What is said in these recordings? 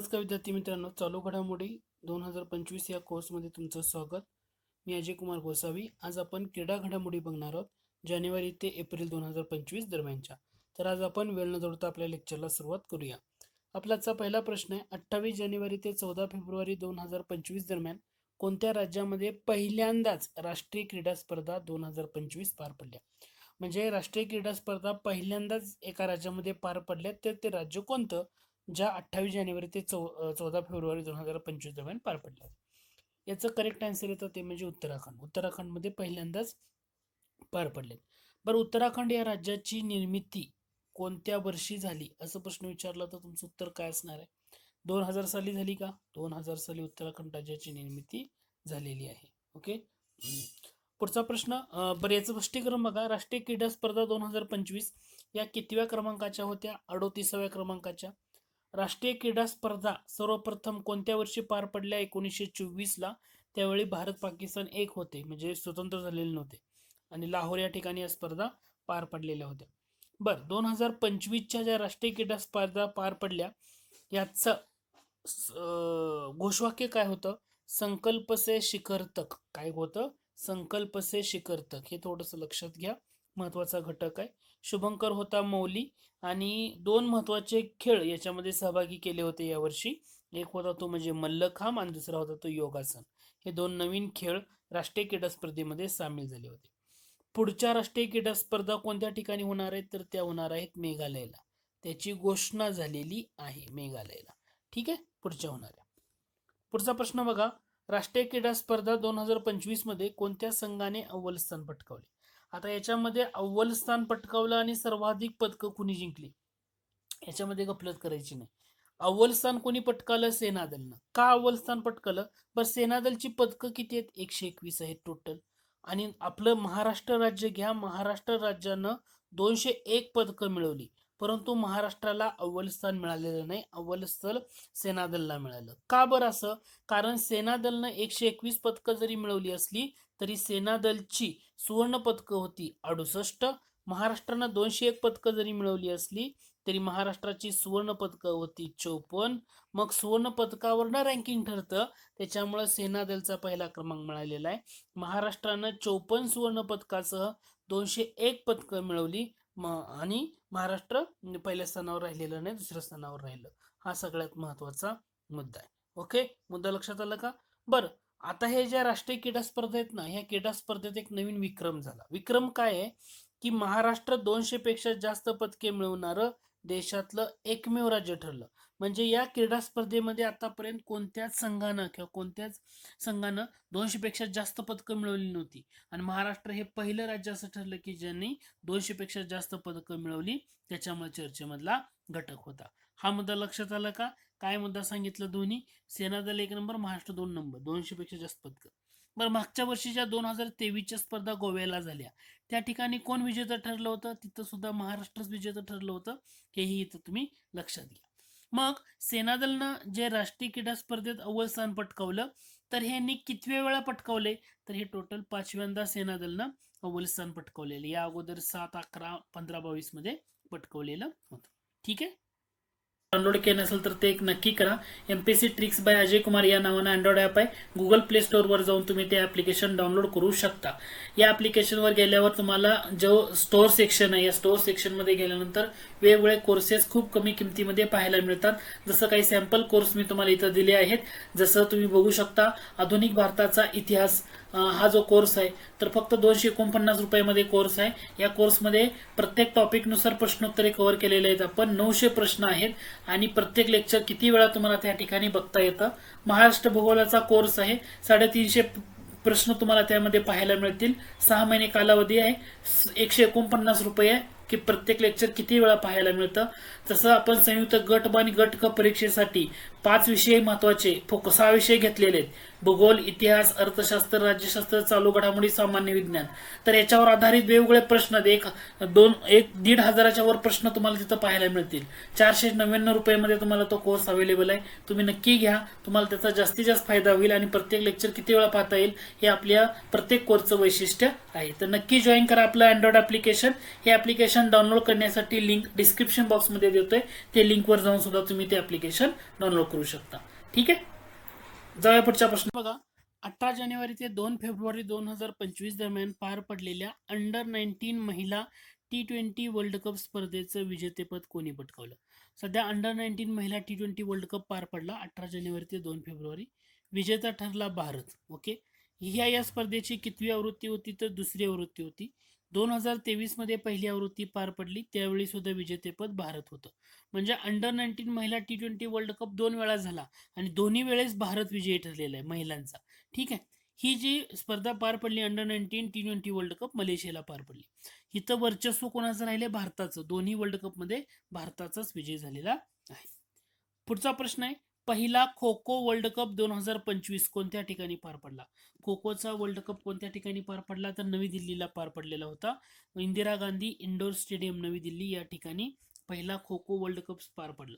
नमस्कार विद्यार्थी मित्रांनो, चालू घडामोडी 2025 या कोर्समध्ये तुमचं स्वागत. मी अजय कुमार गोसावी. आज आपण क्रीडा घडामोडी बघणार आहोत जानेवारी ते एप्रिल 2025 दरम्यानच्या. तर आज आपण वेळ न दौडता आपल्या लेक्चरला सुरुवात करूया. आपला आजचा पहिला प्रश्न आहे, 28 जानेवारी ते 14 फेब्रुवारी 2025 दरम्यान कोणत्या राज्यामध्ये पहिल्यांदाच राष्ट्रीय क्रीडा स्पर्धा 2025 पार पडल्या? म्हणजे राष्ट्रीय क्रीडा स्पर्धा पहिल्यांदाच एका राज्यामध्ये पार पडल्या, तर ते राज्य कोणतं ज्या 28 जानेवारी ते 14 फेब्रुवारी 2025 दरम्यान पार पडल्या? याचं करेक्ट आन्सर येतं ते म्हणजे उत्तराखंड. उत्तराखंडमध्ये पहिल्यांदाच पार पडले. बरं, उत्तराखंड या राज्याची निर्मिती कोणत्या वर्षी झाली असं प्रश्न विचारला तर तुमचं उत्तर काय असणार आहे? 2000 साली झाली का? 2000 साली उत्तराखंड राज्याची निर्मिती झालेली आहे. ओके. पुढचा प्रश्न, बरं याचं स्पष्टीकरण बघा. राष्ट्रीय क्रीडा स्पर्धा 2025 या कितव्या क्रमांकाच्या होत्या? 38व्या क्रमांकाच्या. राष्ट्रीय क्रीडा स्पर्धा सर्वप्रथम कोणत्या वर्षी पार पडल्या? 1924 ला. त्यावेळी भारत पाकिस्तान एक होते, म्हणजे स्वतंत्र झालेले नव्हते, आणि लाहोर या ठिकाणी या स्पर्धा पार पडलेल्या होत्या. बरं, 2025च्या ज्या राष्ट्रीय क्रीडा स्पर्धा पार पडल्या याचं घोषवाक्य काय होतं? संकल्प से शिखर तक. काय होतं? संकल्प से शिखर तक. हे थोडंसं लक्षात घ्या, महत्वाचा घटक आहे. शुभंकर होता मौली आणि दोन महत्वाचे खेळ याच्यामध्ये सहभागी केले होते यावर्षी. एक होता तो म्हणजे मल्लखांब आणि दुसरा होता तो योगासन. हे दोन नवीन खेळ राष्ट्रीय क्रीडा स्पर्धेमध्ये सामील झाले होते. पुढच्या राष्ट्रीय क्रीडा स्पर्धा कोणत्या ठिकाणी होणार आहेत? तर त्या होणार आहेत मेघालयला. त्याची घोषणा झालेली आहे मेघालयला. ठीक आहे, पुढच्या होणार आहे. पुढचा प्रश्न बघा. राष्ट्रीय क्रीडा स्पर्धा 2025 मध्ये कोणत्या संघाने अव्वल स्थान पटकावले? आता याच्यामध्ये अव्वल स्थान पटकावलं आणि सर्वाधिक पदकं कुणी जिंकली याच्यामध्ये गफलत करायची नाही. अव्वल स्थान कोणी पटकावलं? सेनादलनं. का अव्वल स्थान पटकावलं? बरं, सेनादलची पदकं किती आहेत? 121 आहेत टोटल. आणि आपलं महाराष्ट्र राज्य घ्या, महाराष्ट्र राज्यानं 201 पदकं मिळवली, परंतु महाराष्ट्राला अव्वल स्थान मिळालेलं नाही. अव्वल स्थळ सेनादलला मिळालं. का बरं असं? कारण सेनादलनं 121 पदकं जरी मिळवली असली तरी सेनादलची सुवर्ण पदकं होती 68. महाराष्ट्रानं 201 पदकं जरी मिळवली असली तरी महाराष्ट्राची सुवर्ण पदकं होती 54. मग सुवर्ण पदकावरनं रँकिंग ठरतं, त्याच्यामुळे सेनादलचा पहिला क्रमांक मिळालेला आहे. महाराष्ट्रानं 54 सुवर्ण पदकासह 201 पदकं मिळवली आणि महाराष्ट्र पहिल्या स्थानावर राहिलेलं नाही, दुसऱ्या स्थानावर राहिलं. हा सगळ्यात महत्वाचा मुद्दा आहे. ओके, मुद्दा लक्षात आला का? बरं, आता हे ज्या राष्ट्रीय क्रीडा स्पर्धा आहेत ना, ह्या क्रीडा स्पर्धेत एक नवीन विक्रम झाला. विक्रम काय आहे की महाराष्ट्र 200 पेक्षा जास्त पदके मिळवणारं देशातलं एकमेव राज्य ठरलं. म्हणजे या क्रीडा स्पर्धेमध्ये आतापर्यंत कोणत्याच संघानं किंवा कोणत्याच संघानं 200 पेक्षा जास्त पदकं मिळवली नव्हती, आणि महाराष्ट्र हे पहिलं राज्य असं ठरलं की ज्यांनी 200 पेक्षा जास्त पदकं मिळवली. त्याच्यामुळे चर्चेमधला घटक होता. हा मुद्दा लक्षात आला का? काय मुद्दा सांगितलं? दोन्ही, सेनादल 1 नंबर, महाराष्ट्र 2 नंबर, 200 पेक्षा जास्त पदकं. बरं, मागच्या वर्षीच्या 2023च्या स्पर्धा गोव्याला झाल्या, त्या ठिकाणी कोण विजेतं ठरलं होतं? तिथं सुद्धा महाराष्ट्रच विजेतं ठरलं होतं. हेही इथं तुम्ही लक्षात घ्या. मग सेनादलनं जे राष्ट्रीय क्रीडा स्पर्धेत अव्वल स्थान पटकावलं, तर ह्यांनी कितव्या वेळा पटकावले? तर हे टोटल 5व्यांदा सेनादलनं अव्वल स्थान पटकावलेलं. या अगोदर 7, 11, 15, 22 मध्ये पटकावलेलं होतं. ठीक आहे. डाउनलोड केलं नसेल तर ते एक नक्की करा. MPSC tricks bye Ajay Kumar या नावानं अँड्रॉइड ॲप आहे. गुगल प्ले स्टोअरवर जाऊन तुम्ही ते ॲप्लिकेशन डाउनलोड करू शकता. या ॲप्लिकेशनवर गेल्यावर तुम्हाला जो स्टोअर सेक्शन आहे, या स्टोअर सेक्शनमध्ये गेल्यानंतर वेगवेगळे कोर्सेस खूप कमी किमतीमध्ये पाहायला मिळतात. जसं काही सॅम्पल कोर्स मी तुम्हाला इथं दिले आहेत. जसं तुम्ही बघू शकता, आधुनिक भारताचा इतिहास हा जो कोर्स आहे तर फक्त 249 रुपयामध्ये कोर्स आहे. या कोर्समध्ये प्रत्येक टॉपिकनुसार प्रश्नोत्तरे कव्हर केलेले आहेत. आपण 900 प्रश्न आहेत आणि प्रत्येक लेक्चर किती वेळा तुम्हाला त्या ठिकाणी बघता येतं. महाराष्ट्र भूगोलाचा कोर्स आहे. 350 प्रश्न तुम्हाला त्यामध्ये पाहायला मिळतील. 6 महिने कालावधी आहे. 149 रुपये की प्रत्येक लेक्चर किती वेळा पाहायला मिळतं. तसं आपण संयुक्त गट ब आणि गट क परीक्षेसाठी 5 विषय महत्वाचे 6 विषय घेतलेले आहेत. भूगोल, इतिहास, अर्थशास्त्र, राज्यशास्त्र, चालू घडामोडी, सामान्य विज्ञान. तर याच्यावर आधारित वेगवेगळे प्रश्न 1-1.5 हजाराच्या वर प्रश्न तुम्हाला तिथं पाहायला मिळतील. 499 रुपयामध्ये तुम्हाला तो कोर्स अवेलेबल आहे. तुम्ही नक्की घ्या, तुम्हाला त्याचा जास्तीत जास्त फायदा होईल आणि प्रत्येक लेक्चर किती वेळा पाहता येईल हे आपल्या प्रत्येक कोर्सचं वैशिष्ट्य आहे. तर नक्की जॉईन करा आपलं अँड्रॉइड ॲप्लिकेशन. हे ॲप्लिकेशन ऍप्लिकेशन डाउनलोड करण्यासाठी लिंक डिस्क्रिप्शन बॉक्समध्ये देतोय. ते लिंकवर जाऊन सुद्धा तुम्ही ते ऍप्लिकेशन डाउनलोड करू शकता. ठीक आहे, जाऊया पुढच्या प्रश्न. बघा, 18 जानेवारी ते 2 फेब्रुवारी 2025 दरम्यान पार पडलेल्या अंडर 19 महिला T20 वर्ल्ड कप स्पर्धेचं विजेतेपद कोणी पटकावलं? सध्या अंडर 19 महिला T20 वर्ल्ड कप पार पडला 18 जानेवारी ते 2 फेब्रुवारी. विजेता ठरला भारत. ओके, या स्पर्धेची कितवी आवृत्ती होती? तर दुसरी आवृत्ती होती. 2023 मध्ये पहिली आवृत्ती पार पडली, त्यावेळी सुद्धा विजेतेपद भारत होतं. म्हणजे अंडर 19 महिला T20 वर्ल्ड कप 2 वेळा झाला आणि दोन्ही वेळेस भारत विजयी ठरलेला आहे महिलांचा. ठीक आहे, ही जी स्पर्धा पार पडली अंडर 19 T20 वर्ल्ड कप मलेशियाला पार पडली. इथं वर्चस्व कोणाचं राहिले? भारताचं. दोन्ही वर्ल्ड कप मध्ये भारताचाच विजय झालेला आहे. पुढचा प्रश्न आहे, पहिला खो खो वर्ल्ड कप 2025 कोणत्या ठिकाणी पार पडला? खो खोचा वर्ल्ड कप कोणत्या ठिकाणी पार पडला? तर नवी दिल्लीला पार पडलेला होता. इंदिरा गांधी इंडोर स्टेडियम नवी दिल्ली या ठिकाणी पहिला खो खो वर्ल्ड कप पार पडला.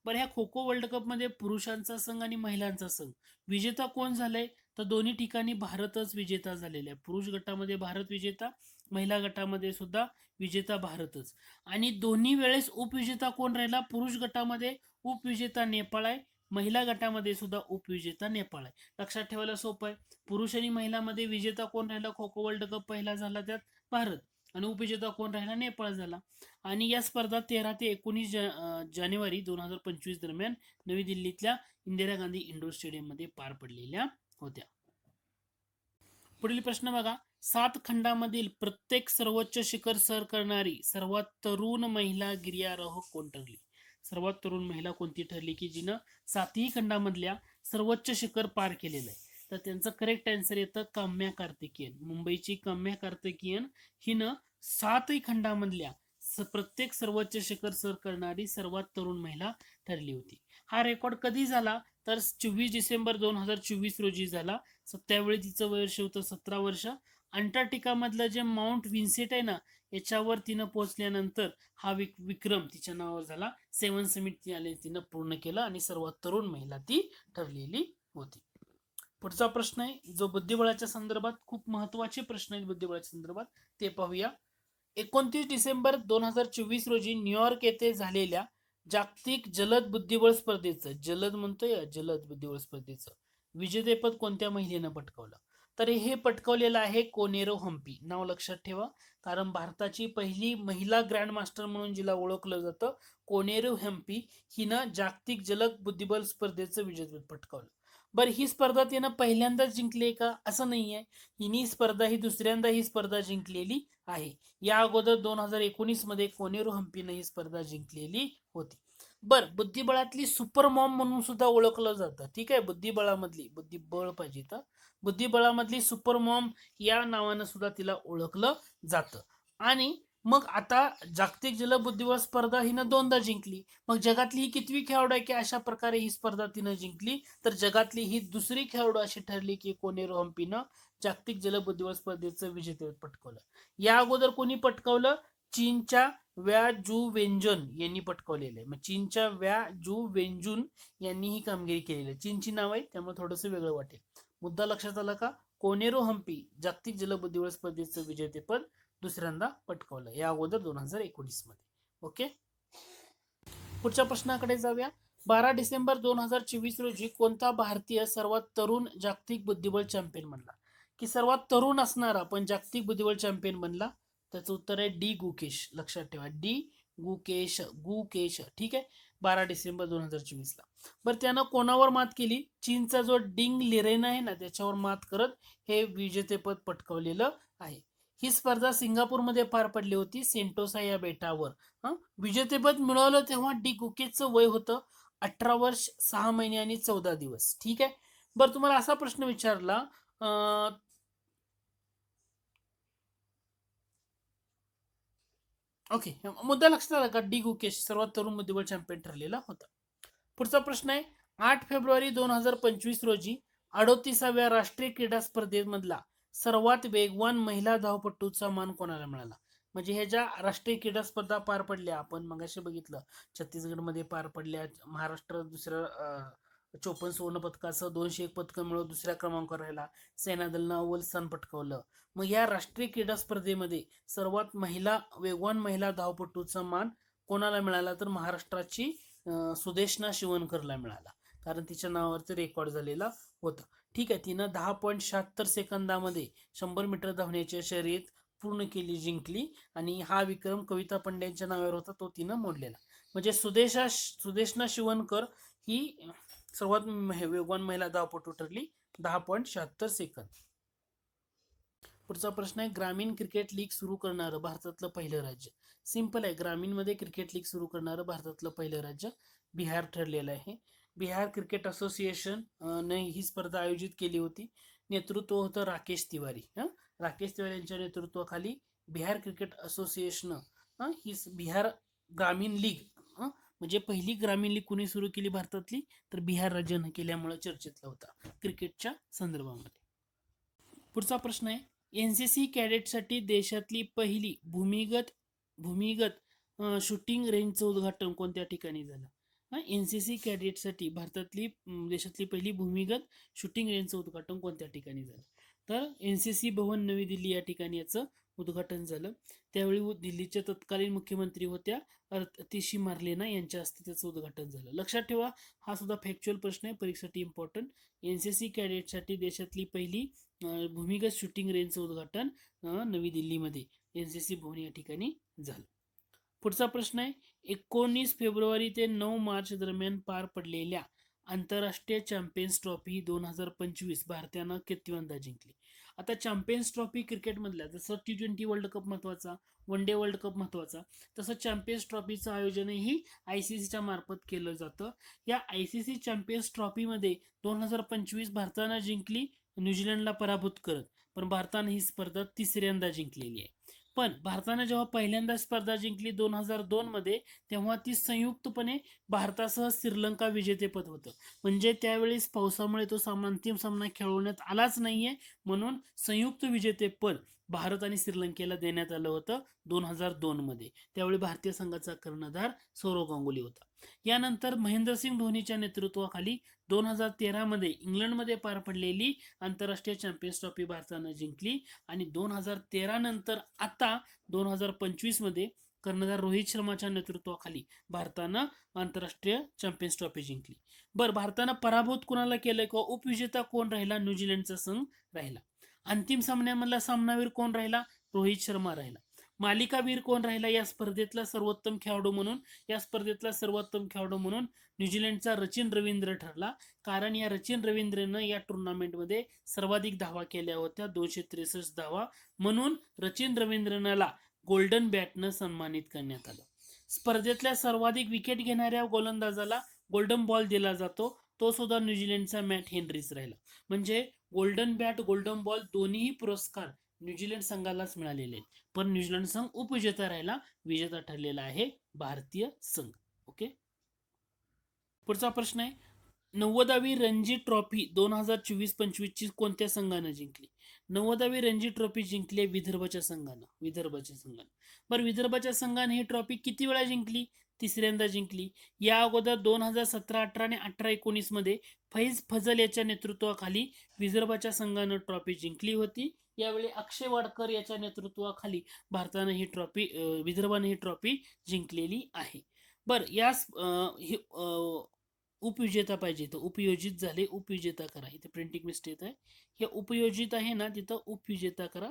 बरं, ह्या खो खो वर्ल्ड कप मध्ये पुरुषांचा संघ आणि महिलांचा संघ विजेता कोण झालाय? तर दोन्ही ठिकाणी भारतच विजेता झालेला आहे. पुरुष गटामध्ये भारत विजेता, महिला गटामध्ये सुद्धा विजेता भारतच. आणि दोन्ही वेळेस उपविजेता कोण राहिला? पुरुष गटामध्ये उपविजेता नेपाळ आहे, महिला गटामध्ये सुद्धा उपविजेता नेपाळ आहे. लक्षात ठेवायला सोपं आहे. पुरुष आणि महिलामध्ये विजेता कोण राहिला? खो खो वर्ल्ड कप पहिला झाला त्यात भारत, आणि उपविजेता कोण राहिला? नेपाळ झाला. आणि या स्पर्धा 13 ते 19 जानेवारी 2025 दरम्यान नवी दिल्लीतल्या इंदिरा गांधी इंडोर स्टेडियम मध्ये पार पडलेल्या होत्या. पुढील प्रश्न बघा, 7 खंडामधील प्रत्येक सर्वोच्च शिखर सर करणारी सर्वात तरुण महिला गिर्यारोहक कोण ठरली? सर्वात तरुण महिला कोणती ठरली की जिनं 7ही खंडामधल्या सर्वोच्च शिखर पार केलेलं आहे? तर त्यांचं करेक्ट आन्सर येतं काम्या कार्तिकेयन. मुंबईची काम्या कार्तिकेयन हिनं 7ही खंडामधल्या प्रत्येक सर्वोच्च शिखर सर करणारी सर्वात तरुण महिला ठरली होती. हा रेकॉर्ड कधी झाला? तर 24 डिसेंबर 2024 रोजी झाला. त्यावेळी तिचं वर्ष होतं 17 वर्ष. अंटार्क्टिका मधलं जे माउंट विन्सेंट आहे ना, याच्यावर तिनं पोहोचल्यानंतर हा विक्रम तिच्या नावावर झाला. 7 समिट तिनं पूर्ण केलं आणि सर्वात तरुण महिला ती ठरलेली होती. पुढचा प्रश्न आहे जो बुद्धिबळाच्या संदर्भात खूप महत्वाचे प्रश्न आहेत बुद्धिबळाच्या संदर्भात, ते पाहूया. 29 डिसेंबर 2024 रोजी न्यूयॉर्क येथे झालेल्या जागतिक जलद बुद्धिबळ स्पर्धेचं, जलद म्हणतोय, जलद बुद्धिबळ स्पर्धेचं विजेतेपद कोणत्या महिलेनं पटकावलं? तर हे पटकावलेलं आहे कोनेरो हम्पी. नाव लक्षात ठेवा, कारण भारताची पहिली महिला ग्रँड मास्टर म्हणून जिला ओळखलं जातं कोनेरो हम्पी, हिनं जागतिक जलद बुद्धिबळ स्पर्धेचं विजेतेपद पटकावलं. बरं, ही स्पर्धा तिनं पहिल्यांदाच जिंकली का? असं नाहीये. ही दुसऱ्यांदा ही स्पर्धा जिंकलेली आहे. या अगोदर 2019 मध्ये कोनेरो हम्पीनं ही स्पर्धा जिंकलेली होती. बर, बुद्धिबळातली सुपर मॉम म्हणून सुद्धा ओळखलं जातं. ठीक आहे, बुद्धिबळामधली, बुद्धिबळ पाहिजे तर बुद्धिबळामधली सुपर मॉम या नावानं सुद्धा तिला ओळखलं जातं. आणि मग आता जागतिक जलबुद्धिबळ स्पर्धा हिनं 2दा जिंकली. मग जगातली ही कितवी खेळाडू आहे की अशा प्रकारे ही स्पर्धा तिनं जिंकली? तर जगातली ही दुसरी खेळाडू अशी ठरली की कोनेरो हम्पीनं जागतिक जलबुद्धिबळ स्पर्धेचं विजेतेपद पटकावलं. या अगोदर कोणी पटकावलं? चीनच्या व्या जू वेंजन यांनी पटकावलेलं आहे. मग चीनच्या व्या जू वेंजुन यांनी ही कामगिरी केलेली आहे. चीनची नाव आहे त्यामुळे थोडंसं वेगळं वाटेल. मुद्दा लक्षात आला का? कोनेरो हम्पी जागतिक जलबुद्धिबळ स्पर्धेचं विजेतेपद दुसऱ्यांदा पटकावलं, या अगोदर 2019 मध्ये. ओके, पुढच्या प्रश्नाकडे जाऊया. 12 डिसेंबर 2024 रोजी कोणता भारतीय सर्वात तरुण जागतिक बुद्धिबळ चॅम्पियन बनला? की सर्वात तरुण असणारा पण जागतिक बुद्धिबळ चॅम्पियन बनला? त्याचं उत्तर आहे डी गुकेश. लक्षात ठेवा, डी गुकेश. ठीक आहे, 12 डिसेंबर 2024 ला. बरं, त्यानं कोणावर मात केली? चीनचा जो डिंग लिरेन आहे ना, त्याच्यावर मात करत हे विजेतेपद पटकावलेलं आहे. ही स्पर्धा सिंगापूरमध्ये पार पडली होती, सेंटोसा या बेटावर. विजेतेपद मिळवलं तेव्हा डी गुकेशचं वय होतं 18 वर्ष 6 महिने आणि 14 दिवस. ठीक आहे. बरं, तुम्हाला असा प्रश्न विचारला, ओके, मुद्दा लक्षात आला का? डी गुकेश सर्वात तरुण बुद्धिबळ चॅम्पियन ठरलेला होता. पुढचा प्रश्न आहे, 8 फेब्रुवारी 2025 रोजी 38व्या राष्ट्रीय क्रीडा स्पर्धेमधला सर्वात वेगवान महिला धावपटूचा मान कोणाला मिळाला? म्हणजे ह्या ज्या राष्ट्रीय क्रीडा स्पर्धा पार पडल्या, आपण मगाशी बघितलं छत्तीसगडमध्ये पार पडल्या, महाराष्ट्र दुसऱ्या 54 सुवर्ण पदकासह 201 पदकं मिळवत दुसऱ्या क्रमांकावर राहिला. सेना दलानं अव्वल स्थान पटकावलं. मग या राष्ट्रीय क्रीडा स्पर्धेमध्ये सर्वात वेगवान महिला धावपटूचा मान कोणाला मिळाला, तर महाराष्ट्राची सुदेशना शिवणकरला मिळाला, कारण तिच्या नावावरती रेकॉर्ड झालेला होता. ठीक आहे, तिनं 10.76 सेकंदामध्ये 100 मीटर धावण्याची शर्यत पूर्ण केली, जिंकली, आणि हा विक्रम कविता पंड्यांच्या नावावर होता, तो तिनं मोडलेला. म्हणजे सुदेशना शिवणकर ही सर्वात वेगवान महिला धावपटू ठरली, 10.76 सेकंद. पुढचा प्रश्न आहे, ग्रामीण क्रिकेट लीग सुरू करणारं भारतातलं पहिलं राज्य. सिंपल आहे, ग्रामीणमध्ये क्रिकेट लीग सुरू करणारं भारतातलं पहिलं राज्य बिहार ठरलेलं आहे. बिहार क्रिकेट असोसिएशन ने ही स्पर्धा आयोजित केली होती. नेतृत्व होतं राकेश तिवारी. राकेश तिवारी यांच्या नेतृत्वाखाली बिहार क्रिकेट असोसिएशन ही बिहार ग्रामीण लीग, म्हणजे पहिली ग्रामीण लीग कुणी सुरू केली भारतातली, तर बिहार राज्यानं केल्यामुळे चर्चेतला होता क्रिकेटच्या संदर्भामध्ये. पुढचा प्रश्न आहे, एनसीसी कॅडेटसाठी देशातली पहिली भूमिगत शूटिंग रेंजचं उद्घाटन कोणत्या ठिकाणी झालं? एनसीसी कॅडेटसाठी देशातली पहिली भूमिगत शूटिंग रेंजचं उद्घाटन कोणत्या ठिकाणी झालं? तर एनसीसी भवन नवी दिल्ली या ठिकाणी याचं उद्घाटन झालं. त्यावेळी दिल्लीच्या तत्कालीन मुख्यमंत्री होत्या अतिशी मार्लेना यांच्या हस्ते त्याचं उद्घाटन झालं. लक्षात ठेवा, हा सुद्धा फॅक्च्युअल प्रश्न आहे, परीक्षेसाठी इम्पॉर्टंट. एनसीसी कॅडेटसाठी देशातली पहिली भूमिगत शूटिंग रेंजचं उद्घाटन नवी दिल्लीमध्ये एनसीसी भवन या ठिकाणी झालं. पुढचा प्रश्न आहे, 19 फेब्रुवारी ते 9 मार्च दरम्यान पार पडलेल्या आंतरराष्ट्रीय चॅम्पियन्स ट्रॉफी 2025 भारतानं कितव्यांदा जिंकली? आता चॅम्पियन्स ट्रॉफी क्रिकेटमधल्या, जसं T20 वर्ल्ड कप महत्वाचा, वन डे वर्ल्ड कप महत्वाचा, तसं चॅम्पियन्स ट्रॉफीचं आयोजनही ICCच्या मार्फत केलं जातं. या ICC चॅम्पियन्स ट्रॉफीमध्ये 2025 भारतानं जिंकली न्यूझीलंडला पराभूत करत, पण भारतानं ही स्पर्धा तिसऱ्यांदा जिंकलेली आहे. पण भारतानं जेव्हा पहिल्यांदा स्पर्धा जिंकली 2002 मध्ये, तेव्हा ती संयुक्तपणे भारतासह श्रीलंका विजेतेपद होतं. म्हणजे त्यावेळेस पावसामुळे तो अंतिम सामना खेळवण्यात आलाच नाहीये, म्हणून संयुक्त विजेतेपद भारत आणि श्रीलंकेला देण्यात आलं होतं 2002 मध्ये. त्यावेळी भारतीय संघाचा कर्णधार सौरव गांगुली होता. यानंतर महेंद्रसिंग धोनीच्या नेतृत्वाखाली 2013 मध्ये इंग्लंडमध्ये पार पडलेली आंतरराष्ट्रीय चॅम्पियन्स ट्रॉफी भारतानं जिंकली, आणि 2013 नंतर आता 2025 मध्ये कर्णधार रोहित शर्माच्या नेतृत्वाखाली भारतानं आंतरराष्ट्रीय चॅम्पियन्स ट्रॉफी जिंकली. बरं, भारतानं पराभूत कोणाला केलंय किंवा उपविजेता कोण राहिला? न्यूझीलंडचा संघ राहिला. अंतिम सामन्यामधला सामनावीर कोण राहिला? रोहित शर्मा राहिला. मालिकावीर कोण राहिला या स्पर्धेतला सर्वोत्तम खेळाडू म्हणून? न्यूझीलंडचा रचिन रवींद्र ठरला, कारण या रचिन रवींद्रनं या टुर्नामेंटमध्ये सर्वाधिक धावा केल्या होत्या, 263 धावा, म्हणून रचिन रवींद्रनाला गोल्डन बॅटनं सन्मानित करण्यात आलं. स्पर्धेतल्या सर्वाधिक विकेट घेणाऱ्या गोलंदाजाला गोल्डन बॉल दिला जातो, तो सुद्धा न्यूझीलंडचा मॅट हेनरीच राहिला. म्हणजे गोल्डन बॅट, गोल्डन बॉल दोन्ही पुरस्कार न्यूझीलंड संघालाच मिळालेले आहेत, पण न्यूझीलंड संघ उपविजेता राहिला, विजेता ठरलेला आहे भारतीय संघ. ओके. पुढचा प्रश्न आहे, 90वी रणजी ट्रॉफी 2024-25 ची कोणत्या संघानं जिंकली? 90वी रणजी ट्रॉफी जिंकली विदर्भाच्या संघानं. बरं, विदर्भाच्या संघाने ही ट्रॉफी किती वेळा जिंकली? तिसऱ्यांदा जिंकली. या अगोदर 2017, 18 आणि 18-19 मध्ये फैज फजल याच्या नेतृत्वाखाली विदर्भाच्या संघानं ट्रॉफी जिंकली होती. यावेळी अक्षय वाडकर याच्या नेतृत्वाखाली भारतानं विदर्भाने ही ट्रॉफी जिंकलेली आहे. बरं, या उपविजेता पाहिजे, तर उपयोजित झाले, उपविजेता करा. इथे प्रिंटिंग मिस्टेक आहे, हे उपयोजित आहे ना, तिथं उपविजेता करा,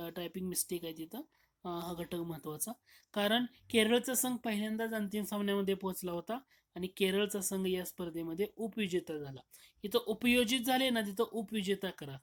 टायपिंग मिस्टेक आहे तिथं. हा घटक महत्वाचा, कारण केरळचा संघ पहिल्यांदाच अंतिम सामन्यामध्ये पोहोचला होता आणि केरळचा संघ या स्पर्धेमध्ये उपविजेता झाला. इथं उपयोजित झाले ना, तिथं उपविजेता करा,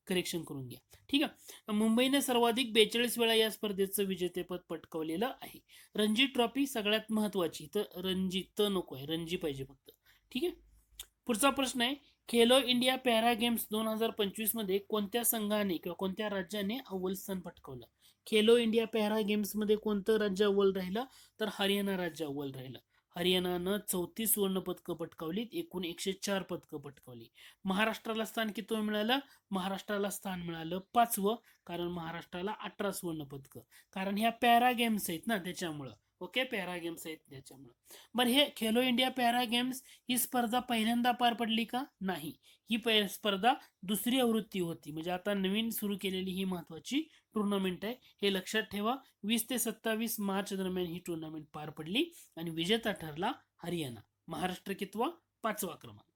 करेक्शन करून घ्या. ठीक आहे. मुंबईने सर्वाधिक 42 वेळा या स्पर्धेचं विजेतेपद पटकावलेलं आहे. रणजी ट्रॉफी सगळ्यात महत्वाची, तर रणजी तर नको आहे, रणजी पाहिजे फक्त. ठीक आहे. पुढचा प्रश्न आहे, खेलो इंडिया पॅरा गेम्स 2025 मध्ये कोणत्या संघाने किंवा कोणत्या राज्याने अव्वल स्थान पटकावलं? खेलो इंडिया पॅरा गेम्स मध्ये कोणतं राज्य अव्वल राहिलं? तर हरियाणा राज्य अव्वल राहिलं. हरियाणानं 34 सुवर्ण पदकं पटकावली, एकूण 104 पदकं पटकावली. महाराष्ट्राला स्थान किती मिळालं? महाराष्ट्राला स्थान मिळालं 5वं, कारण महाराष्ट्राला 18 सुवर्ण पदकं, कारण ह्या पॅरा गेम्स आहेत ना, त्याच्यामुळं. ओके, पॅरा गेम्स आहेत त्याच्यामुळे. बरं, हे खेलो इंडिया पॅरा गेम्स ही स्पर्धा पहिल्यांदा पार पडली का? नाही. ही स्पर्धा दुसरी आवृत्ती होती, म्हणजे आता नवीन सुरू केलेली ही महत्वाची टुर्नामेंट आहे. हे लक्षात ठेवा. 20 ते 27 मार्च दरम्यान ही टुर्नामेंट पार पडली आणि विजेता ठरला हरियाणा. महाराष्ट्र कितवा? 5वा क्रमांक.